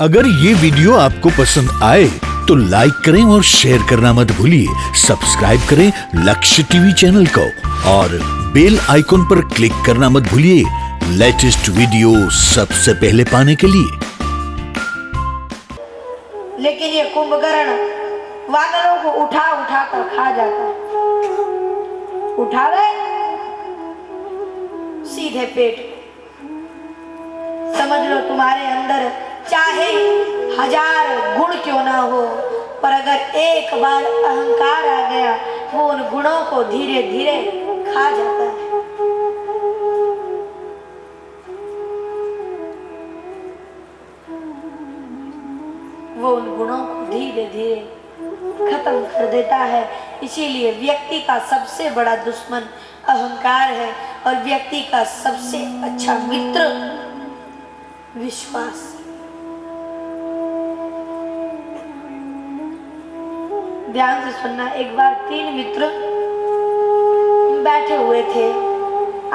अगर ये वीडियो आपको पसंद आए तो लाइक करें और शेयर करना मत भूलिए। सब्सक्राइब करें लक्ष्य टीवी चैनल को और बेल आइकॉन पर क्लिक करना मत भूलिए लेटेस्ट वीडियो सबसे पहले पाने के लिए। लेकिन ये कुंभकर्ण वानरों को उठा उठा कर खा जाता है। उठा गए सीधे पेट। समझ लो तुम्हारे अंदर चाहे 1000 गुण क्यों ना हो, पर अगर एक बार अहंकार आ गया वो उन गुणों को धीरे धीरे खा जाता है। वो उन गुणों को धीरे धीरे खत्म कर देता है। इसीलिए व्यक्ति का सबसे बड़ा दुश्मन अहंकार है और व्यक्ति का सबसे अच्छा मित्र विश्वास। ध्यान से सुनना। एक बार 3 मित्र बैठे हुए थे,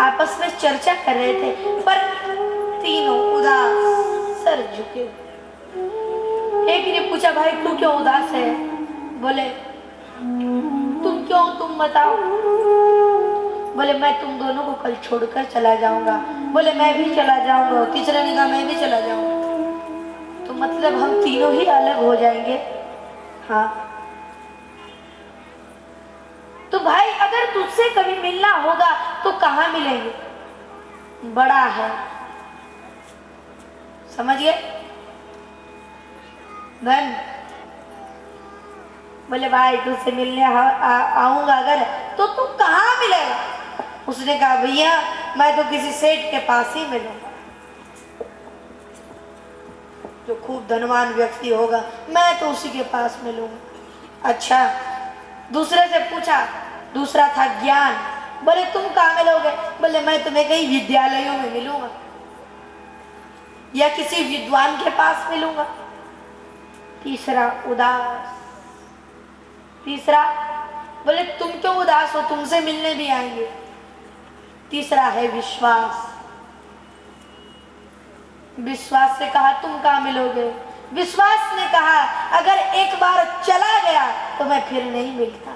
आपस में चर्चा कर रहे थे, पर तीनों उदास, सर झुके। एक ने पूछा, भाई तू क्यों उदास है? बोले तुम क्यों, तुम बताओ। बोले मैं तुम दोनों को कल छोड़कर चला जाऊंगा। बोले मैं भी चला जाऊंगा। तीसरे ने कहा मैं भी चला जाऊंगा। तो मतलब हम तीनों ही अलग हो जाएंगे। हाँ, तो भाई अगर तुझसे कभी मिलना होगा तो कहाँ मिलेंगे? बड़ा है, समझ गए? धन। बोले भाई तुझसे मिलने आऊंगा अगर तो तू कहाँ मिलेगा? उसने कहा भैया मैं तो किसी सेठ के पास ही मिलूंगा, जो खूब धनवान व्यक्ति होगा, मैं तो उसी के पास मिलूंगा। अच्छा, दूसरे से पूछा, दूसरा था ज्ञान। बोले तुम कहाँ मिलोगे? बोले मैं तुम्हें कई विद्यालयों में मिलूंगा या किसी विद्वान के पास मिलूंगा। तीसरा उदास। तीसरा बोले तुम क्यों उदास हो, तुमसे मिलने भी आएंगे। तीसरा है विश्वास। विश्वास से कहा तुम कहाँ मिलोगे? विश्वास ने कहा अगर एक बार चला गया तो मैं फिर नहीं मिलता।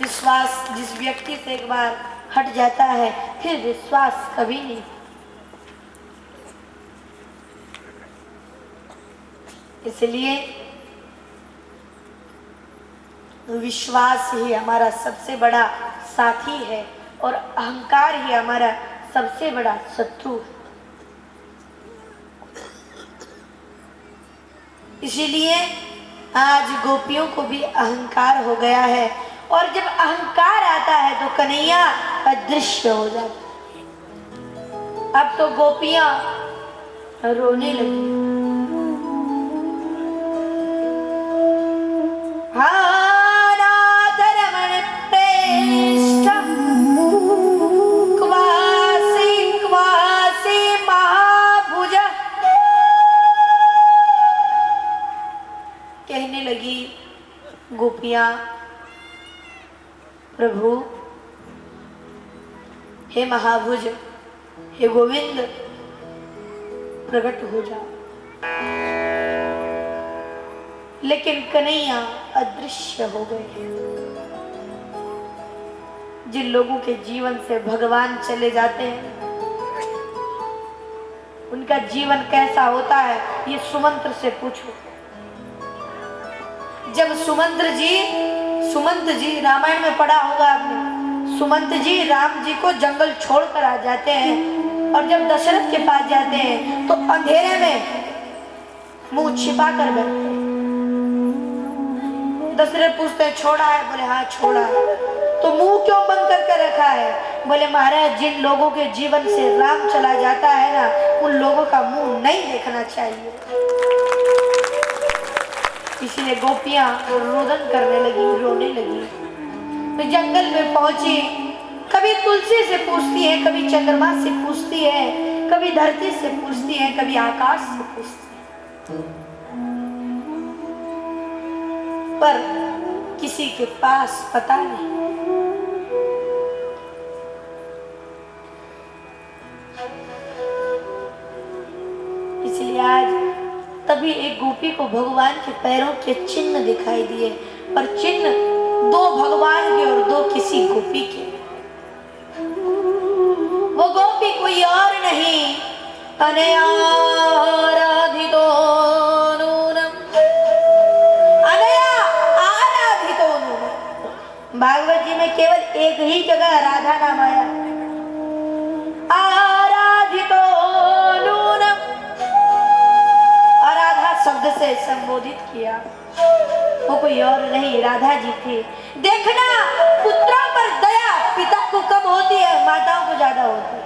विश्वास जिस व्यक्ति से एक बार हट जाता है फिर विश्वास कभी नहीं। इसलिए विश्वास ही हमारा सबसे बड़ा साथी है और अहंकार ही हमारा सबसे बड़ा शत्रु है। इसीलिए आज गोपियों को भी अहंकार हो गया है और जब अहंकार आता है तो कन्हैया अदृश्य हो जाता है। अब तो गोपियां रोने लगी। कहने लगी गोपियां, प्रभु हे महाभुज, हे गोविंद, प्रकट हो जा। लेकिन कन्हैया अदृश्य हो गए। जिन लोगों के जीवन से भगवान चले जाते हैं उनका जीवन कैसा होता है ये सुमंत्र से पूछो। जब सुमंत जी रामायण में पढ़ा होगा आपने, सुमंत जी राम जी को जंगल छोड़कर आ जाते हैं और जब दशरथ के पास जाते हैं तो अंधेरे में मुंह छिपा कर बैठते हैं। दशरथ पूछते हैं छोड़ा है? बोले हाँ छोड़ा है। तो मुंह क्यों बंद करके रखा है? बोले महाराज जिन लोगों के जीवन से राम चला जाता है ना, उन लोगों का मुंह नहीं देखना चाहिए। इसलिए गोपियां रोदन करने लगी, रोने लगी। तो जंगल में पहुंची, कभी तुलसी से पूछती है, कभी चंद्रमा से पूछती है, कभी धरती से पूछती है, कभी आकाश से पूछती है, पर किसी के पास पता नहीं। इसलिए आज तभी एक गोपी को भगवान के पैरों के चिन्ह दिखाई दिए, पर चिन्ह दो भगवान के और दो किसी गोपी के। वो गोपी कोई और नहीं, अनया आराधितो नूनम, अनया आराधितो नूनम। भागवत जी में केवल एक ही जगह राधा नाम आया, आराधितो नूनम, आराधा शब्द से संबोधित किया। वो कोई और नहीं, राधा जी थी। देखना, पुत्रों पर दया पिता को कम होती है, माताओं को ज्यादा होती है।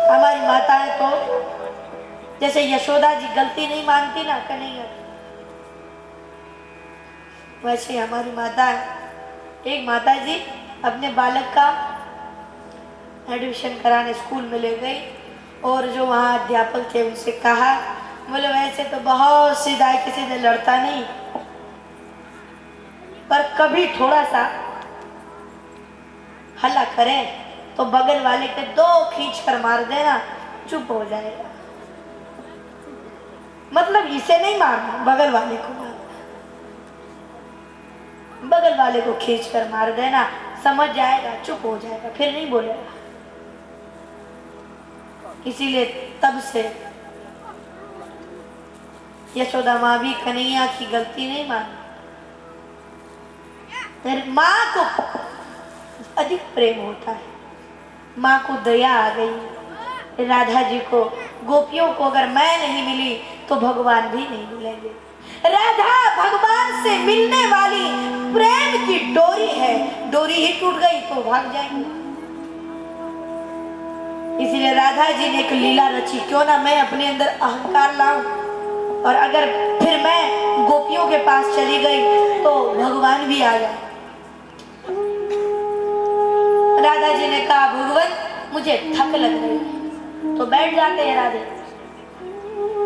हमारी माताएं तो जैसे यशोदा जी गलती नहीं मानती ना कन्हैया, वैसे हमारी माताएं। एक माता जी अपने बालक का एडमिशन कराने स्कूल में ले गई और जो वहाँ अध्यापक थे उनसे कहा, बोले वैसे तो बहुत सीधा है, किसी से लड़ता नहीं, पर कभी थोड़ा सा हल्ला करे तो बगल वाले के दो खींच कर मार देना, चुप हो जाएगा। मतलब इसे नहीं मारना, बगल वाले को मारना, बगल वाले को खींच कर मार देना, समझ जाएगा, चुप हो जाएगा, फिर नहीं बोलेगा। इसीलिए तब से यशोदा माँ भी कन्हैया की गलती नहीं मानी। माँ को अधिक प्रेम होता है, माँ को दया आ गई। राधा जी को, गोपियों को अगर मैं नहीं मिली तो भगवान भी नहीं मिलेंगे। राधा भगवान से मिलने वाली प्रेम की डोरी है, डोरी ही टूट गई तो भाग जाएंगे। इसलिए राधा जी ने एक लीला रची, क्यों ना मैं अपने अंदर अहंकार लाऊं, और अगर फिर मैं गोपियों के पास चली गई तो भगवान भी आ गए। राधा जी ने कहा, भगवान मुझे थक लग रही है, तो बैठ जाते हैं राधे।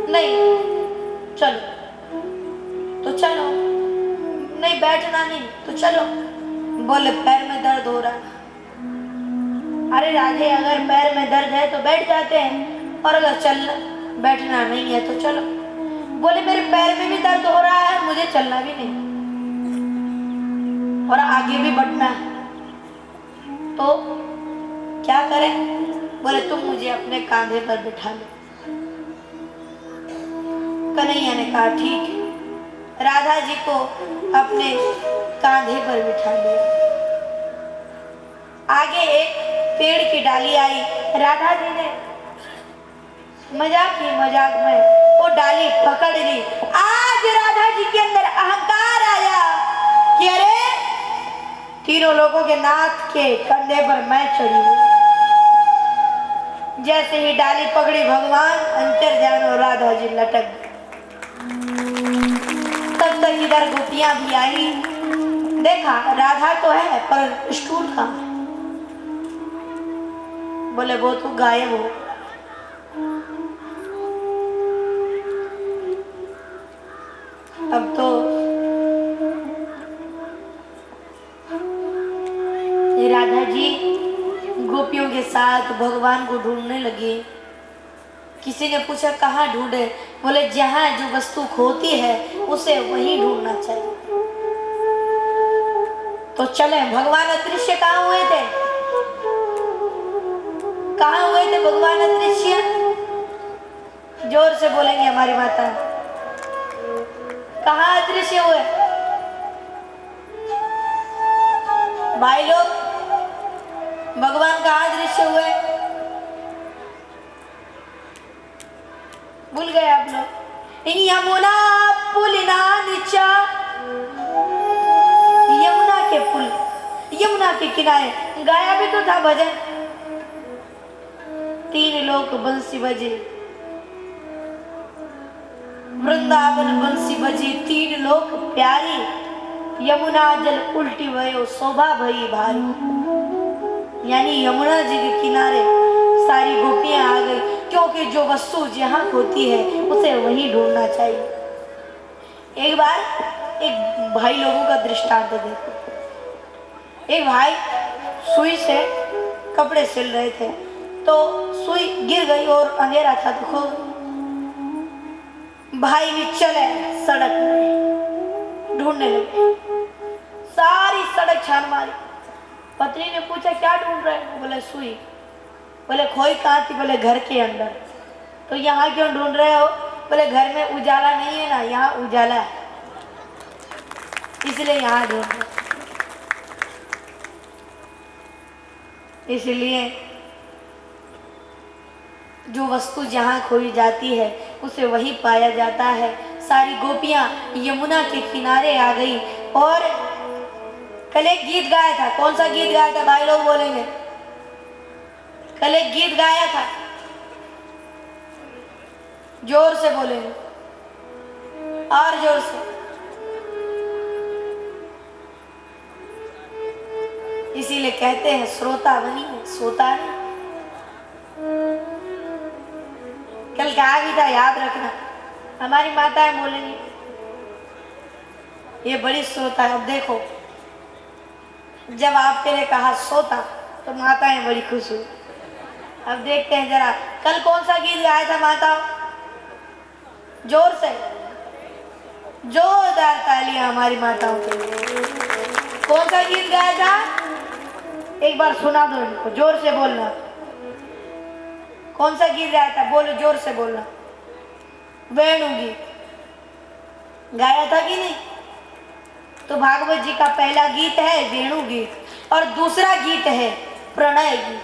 नहीं, चलो तो चलो, नहीं बैठना नहीं तो चलो। बोले पैर में दर्द हो रहा है। अरे राधे, अगर पैर में दर्द है तो बैठ जाते हैं, और अगर चलना बैठना नहीं है तो चलो। बोले मेरे पैर में भी दर्द हो रहा है, मुझे चलना भी नहीं और आगे भी बढ़ना है, तो क्या करें? बोले तुम मुझे अपने कांधे पर बिठा लो। कन्हैया ने कहा ठीक है, राधा जी को अपने कांधे पर बिठा लिया। आगे एक पेड़ की डाली आई, राधा जी ने मजाक में वो डाली पकड़ ली। आज राधा जी के अंदर अहंकार आया कि अरे तीनों लोगों के नाथ के कंधे पर मैं चढ़ी हूँ। जैसे ही डाली पकड़ी भगवान अंतर्ध्यान और राधा जी लटक गई। तब तक इधर गोपियां भी आई, देखा राधा तो है पर स्टूल कहाँ है? बोले वो तो गायब हो। अब तो राधा जी गोपियों के साथ भगवान को ढूंढने लगी। किसी ने पूछा कहाँ ढूंढे? बोले जहाँ जो वस्तु खोती है उसे वहीं ढूंढना चाहिए। तो चले, भगवान अदृश्य कहाँ हुए थे? कहाँ हुए थे भगवान अदृश्य? जोर से बोलेंगे हमारी माता। कहाँ अदृश्य हुए भाई लोग? भगवान कहाँ अदृश्य हुए? भूल गए आप लोग? यमुना पुलिना नीचा, यमुना के पुल, यमुना के किनारे गाया भी तो था भजन। तीन लोक बंसी बजे, वृंदावन बंसी बजी, तीन लोक प्यारी, यमुना जल उल्टी भयो शोभा भई भारी। यानी यमुना जी के किनारे सारी गोपियां आ गई, क्योंकि जो वस्तु जहाँ होती है उसे वहीं ढूंढना चाहिए। एक बार एक भाई लोगों का दृष्टांत देखो। एक भाई सुई से कपड़े सिल रहे थे, तो सुई गिर गई और अंधेरा था तो खो गई। भाई भी चले सड़क में ढूंढने लगे, सारी सड़क छान मारी। पत्नी ने पूछा क्या ढूंढ रहे हो? बोले सुई। बोले खोई कहाँ थी? बोले घर के अंदर। तो यहाँ क्यों ढूंढ रहे हो? बोले घर में उजाला नहीं है ना, यहाँ उजाला है इसलिए यहाँ ढूंढ रहे। इसलिए जो वस्तु जहाँ खोई जाती है उसे वही पाया जाता है। सारी गोपियां यमुना के किनारे आ गई और कल एक गीत गाया था। कौन सा गीत गाया था भाई लोग बोलेंगे? कल एक गीत गाया था, जोर से बोलेंगे और जोर से। इसीलिए कहते हैं श्रोता बनिए, सोता नहीं। कल कहा भी था, याद रखना। हमारी माताएं बोलेंगी ये बड़ी सोता है। अब देखो जब आपके लिए कहा सोता तो माताएं बड़ी खुश हुई। अब देखते हैं जरा कल कौन सा गीत गाया था माता? जोर से, जोरदार तालियां हमारी माताओं के लिए। कौन सा गीत गाया था? एक बार सुना दो इनको, जोर से बोलना। कौन सा गीत गाया था? बोलो, जोर से बोलना। वेणु गीत गाया था कि नहीं? तो भागवत जी का पहला गीत है वेणु गीत और दूसरा गीत है प्रणय गीत।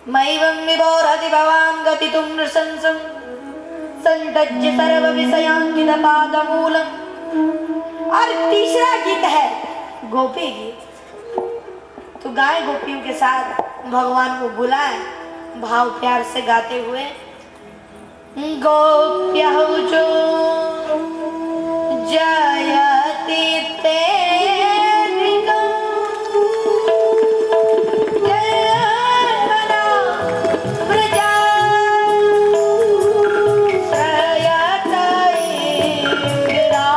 मैवं विभोरति भवान् गतितुं नृशंसं संतज्य सर्व विषयांकित पादमूलम्। और तीसरा गीत है गोपी गीत। तो गाय गोपियों के साथ भगवान को बुलाएं भाव प्यार से गाते हुए। गोप्यहुचो जयति तेरिका जयमना व्रजा श्रयतै गिरा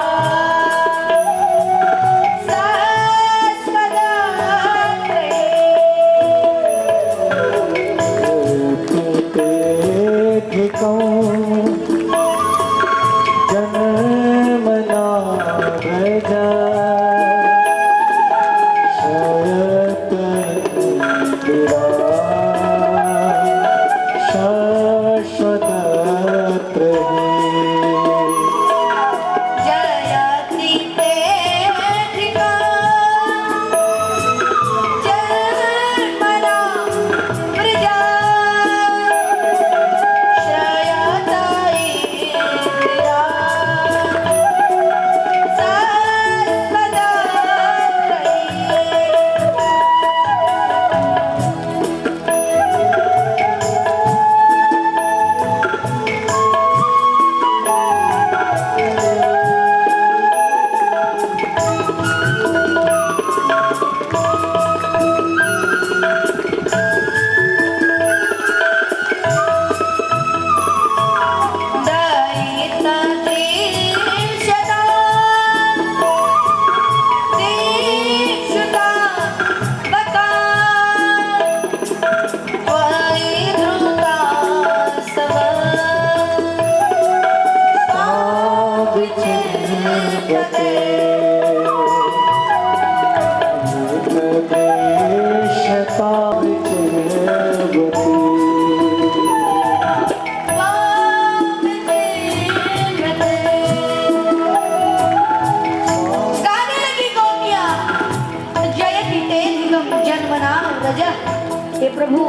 हे प्रभु,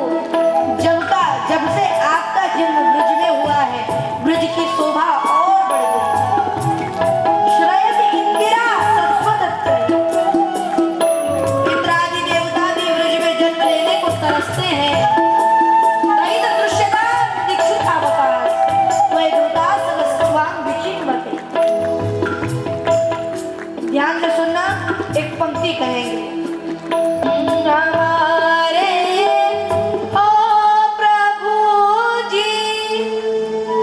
जब से आपका जन्म ब्रज में हुआ है, ब्रज की शोभा और बढ़ गई। श्रयति इंदिरा सरस्वती, इंद्रादि देवता भी ब्रज में जन्म लेने को तरसते हैं। नहीं तो दृश्यता दीक्षित अवतार वह दुर्दास वस्तुवान विचिन्वते। ध्यान से सुनना, एक पंक्ति कहेंगे। ओ प्रभु जी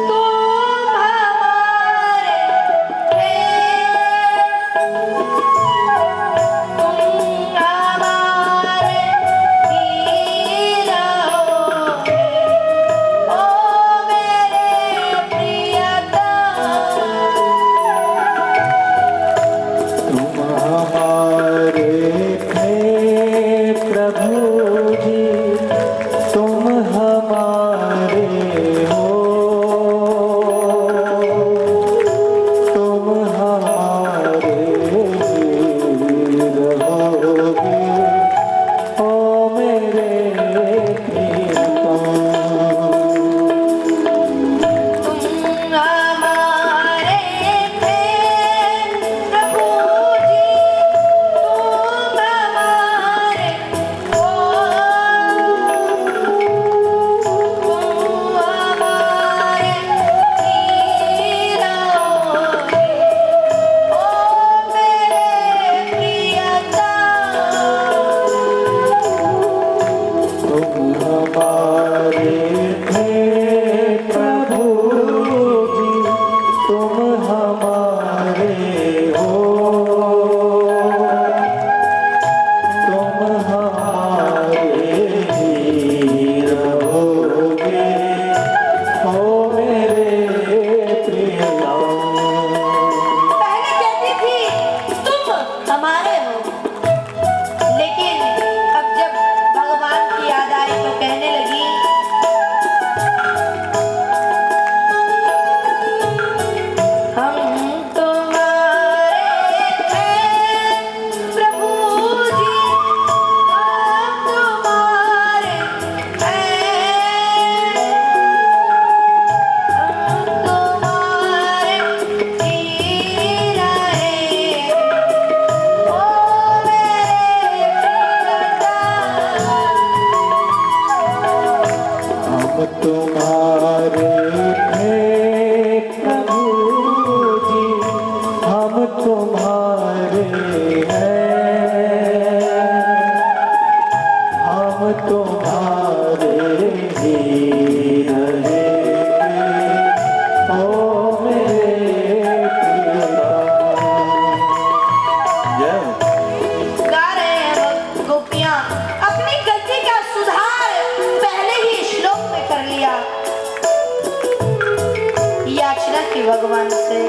तुम हम तुम्हारे हैं प्रभु जी, हम तुम्हारे हैं, हम तुम्हारे ही रहेंगे, ओ मेरे पिता। जय गा रहे हैं गोपियां, अपनी गलती का सुधार पहले ही श्लोक में कर लिया। याचना की भगवान से।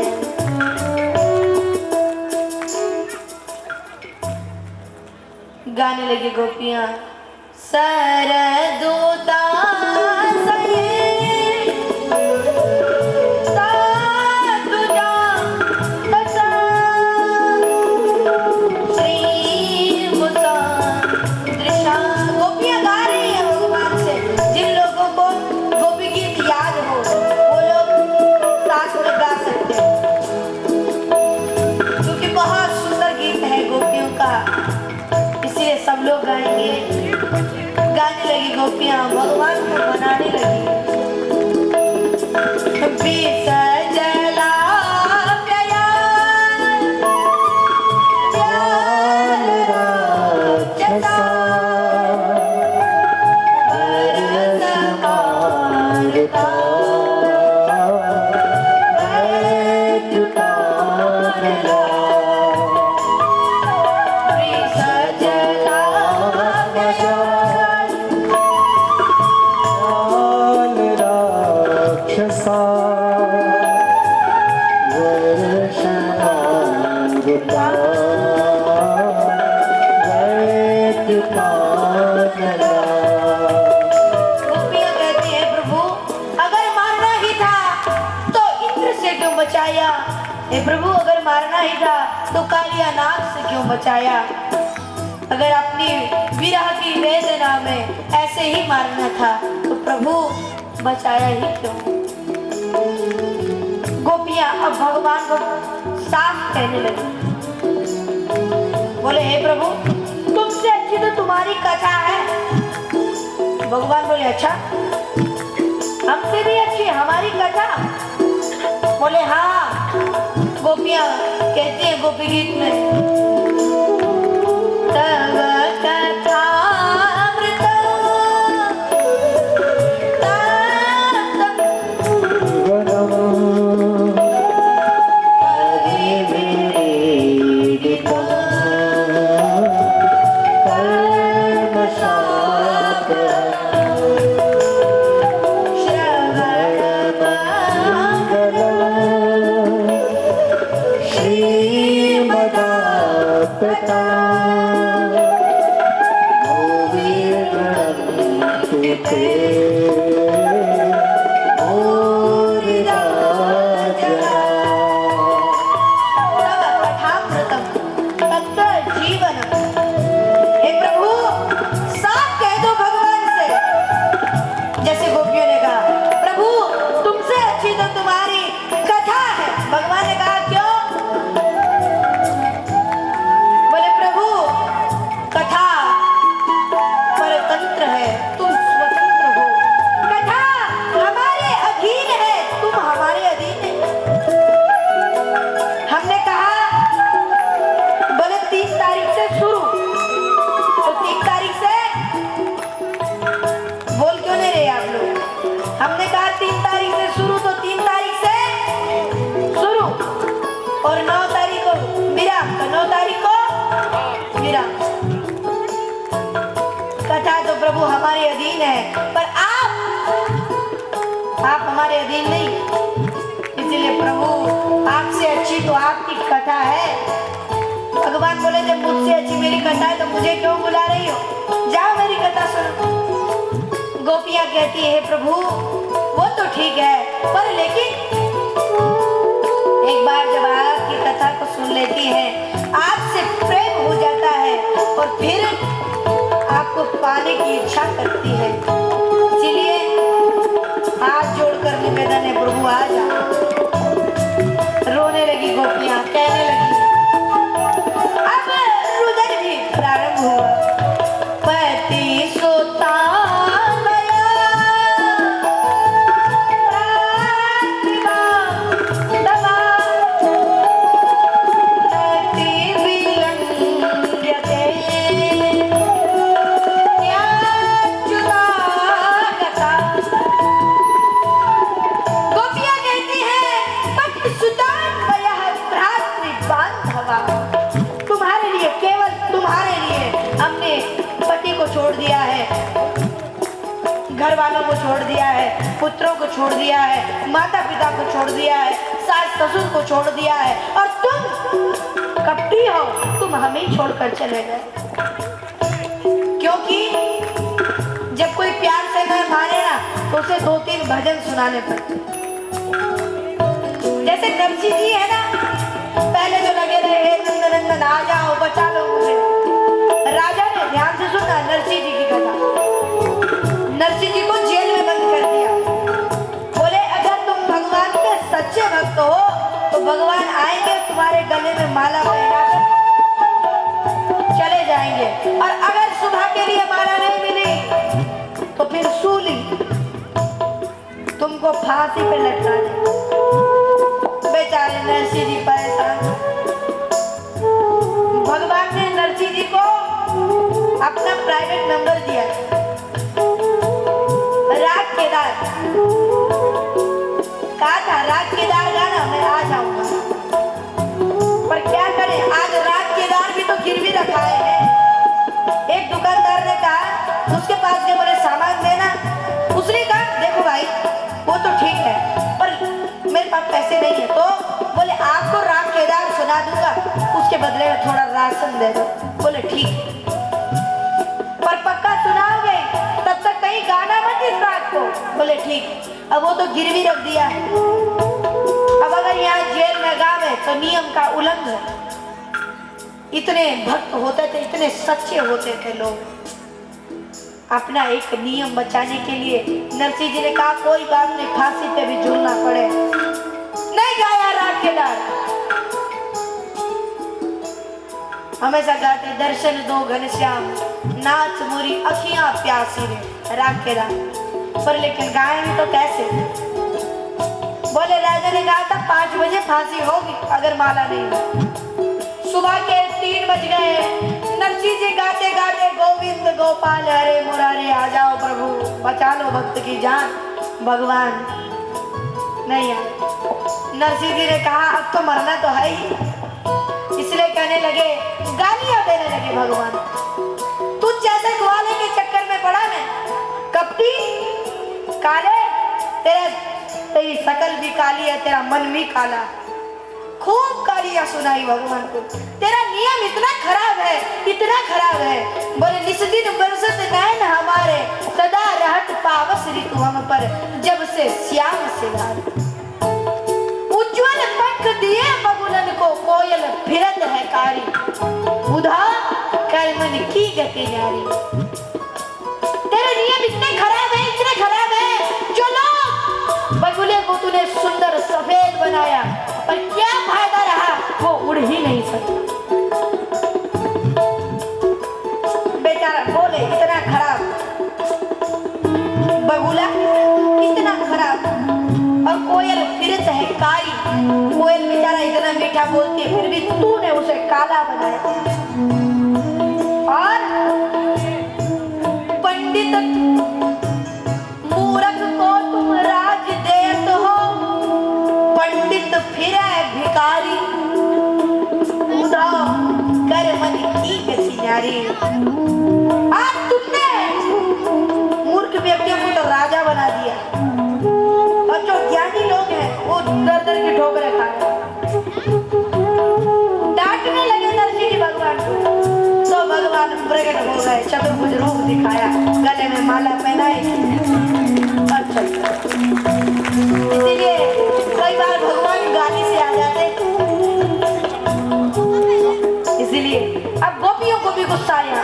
गाने लगी गोपियां, सरदूता सब लोग गाएंगे। गाने लगी गोपियां, भगवान को मनाने लगी। जला बचाया। हे प्रभु, अगर मारना ही था तो कालिया नाग से क्यों बचाया? अगर अपनी विरह की वेदना में ऐसे ही मारना था तो प्रभु बचाया ही क्यों? गोपियां अब भगवान को साफ कहने लगी, बोले हे प्रभु, तुमसे अच्छी तो तुम्हारी कथा है। भगवान बोले अच्छा, हमसे भी अच्छी हमारी कथा? बोले हाँ। गोपियां कहते हैं गोपी गीत में, तव कथा हमने कहा 3 तारीख से शुरू तो 3 तारीख से शुरू और 9 तारीख को विराम, तो 9 तारीख को विराम। कथा तो प्रभु हमारे अधीन है, पर आप हमारे अधीन नहीं, इसलिए प्रभु आपसे अच्छी तो आपकी कथा है। भगवान बोले जब मुझसे अच्छी मेरी कथा है तो मुझे क्यों बुला रही हो? जाओ मेरी कथा सुनो। गोपियां कहती है प्रभु वो तो ठीक है, पर लेकिन एक बार जब आपकी कथा को सुन लेती है, आपसे प्रेम हो जाता है और फिर आपको पाने की इच्छा करती है। इसीलिए हाथ जोड़कर निवेदन है प्रभु आ जा। रोने लगी गोपियां, कहने लगी, अब रुदन भी प्रारंभ हुआ। पति सोता गया घर वालों को छोड़ दिया है, पुत्रों को छोड़ दिया है, माता पिता को छोड़ दिया है, सास ससुर को छोड़ दिया है, और तुम कपटी हो, तुम हमें छोड़कर चले गए। क्योंकि जब कोई प्यार से न माने ना तो उसे 2-3 भजन सुनाने पड़ते। जैसे नरसी जी है ना, पहले जो लगे रहे, हे नंदन नंदन आ जाओ बचा लो मुझे। राजा ने ध्यान से सुना नरसी जी की कथा। नरसी जी को जेल में बंद कर दिया। बोले अगर तुम भगवान के सच्चे भक्त हो तो भगवान आएंगे, तुम्हारे गले में माला पहनाकर चले जाएंगे, और अगर सुबह के लिए माला नहीं मिली तो फिर सूली, तुमको फांसी पे लटका दे। बेचारे नरसी जी परेशान। भगवान ने नरसी जी को अपना प्राइवेट नंबर दिया, राग केदार। कहा था राग केदार गाना मैं आ जाऊंगा, पर क्या करें, आज राग केदार भी तो गिरवी रखा है। एक दुकानदार ने कहा, उसके पास गए, बोले सामान देना। उसने कहा देखो भाई वो तो ठीक है पर मेरे पास पैसे नहीं है, तो बोले आपको राग केदार सुना दूंगा, उसके बदले में थोड़ा राशन दे दो। बोले ठीक है, पर पक्का सुनाओगे, तब तक कहीं गाना मत इस रात को। बोले ठीक। अब वो तो गिरवी रख दिया है, अब अगर यहाँ जेल में गावे तो नियम का उल्लंघन। इतने भक्त होते थे, इतने सच्चे होते थे लोग। अपना एक नियम बचाने के लिए नरसिंह जी ने कहा कोई बात नहीं, फांसी पे भी झूलना पड़े। नहीं गाया राग केदार, हमेशा गाते दर्शन दो घनश्याम, नाच मोरी अखियां प्यासी रे, राग केदार। पर लेकिन गाए भी तो कैसे। बोले राजा ने कहा था 5 बजे फांसी होगी अगर माला नहीं। सुबह के 3 बज गए। नरसिंह जी गाते गाते गोविंद गोपाल हरे मुरारे, आ जाओ प्रभु बचा लो भक्त की जान। भगवान नहीं आए। नरसिंह जी ने कहा अब तो मरना तो है ही, इसलिए कहने लगे, गालियां देने लगे भगवान। तू जैसे ग्वाले के चक्कर में पड़ा मैं, कपटी काले, तेरी शकल भी काली है, तेरा मन भी काला। खूब गालियां सुनाई भगवान को। तेरा नियम इतना खराब है, इतना खराब है। बोले निस दिन बरसत नैन हमारे, सदा रहत पावस ऋतु हम पर, जब से श्याम से लाल। उज्ज्वल पंख दिए बबुलन को, कोयल फिरत है कारी, उधा कर मन की गति नारी। तेरे नियम इतने खराब है, इतने खराब है। चलो बगुले को तूने सुंदर सफेद बनाया, पर क्या फायदा रहा, वो उड़ ही नहीं सकता। बेचारा बोले इतना खराब बगुला, इतना खराब, और कोयल फिरत है कारी। कोयल बेचारा इतना मीठा बोलती है, फिर भी तूने उसे काला बनाया। और पंडित मूर्ख को तुम राज देत हो, पंडित फिर भिकारी, उदा कर मन की गति नारी। आज तुमने मूर्ख व्यक्तियों को तो राजा बना दिया, और जो ज्ञानी लोग हैं वो दर दर की ठोकरें खा रहे। डांटने लगे नरसिंह जी भगवान को, तो भगवान प्रकट हो गए, चतुर्भुज रूप दिखाया, गले में माला पहनाई। अच्छा, इसीलिए कई बार भगवान गाली से आ जाते, इसीलिए अब गोपियों को भी गुस्सा आया।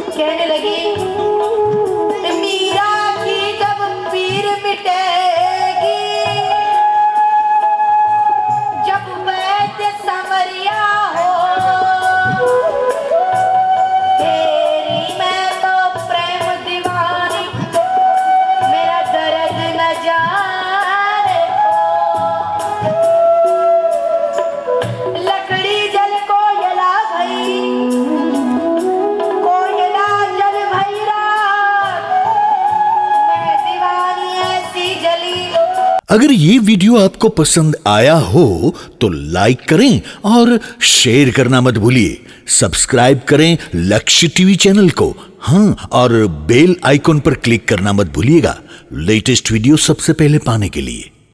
कहने लगी मीरा की जब पीर मिटेगी, जब वैद्य संवरिया हो, तेरी मैं तो प्रेम दीवानी, मेरा दर्द न जाने को। लकड़ी जल कोयला भई, कोयला जल भई अगर ये वीडियो आपको पसंद आया हो तो लाइक करें और शेयर करना मत भूलिए। सब्सक्राइब करें लक्ष्य टीवी चैनल को, हाँ, और बेल आइकॉन पर क्लिक करना मत भूलिएगा लेटेस्ट वीडियो सबसे पहले पाने के लिए।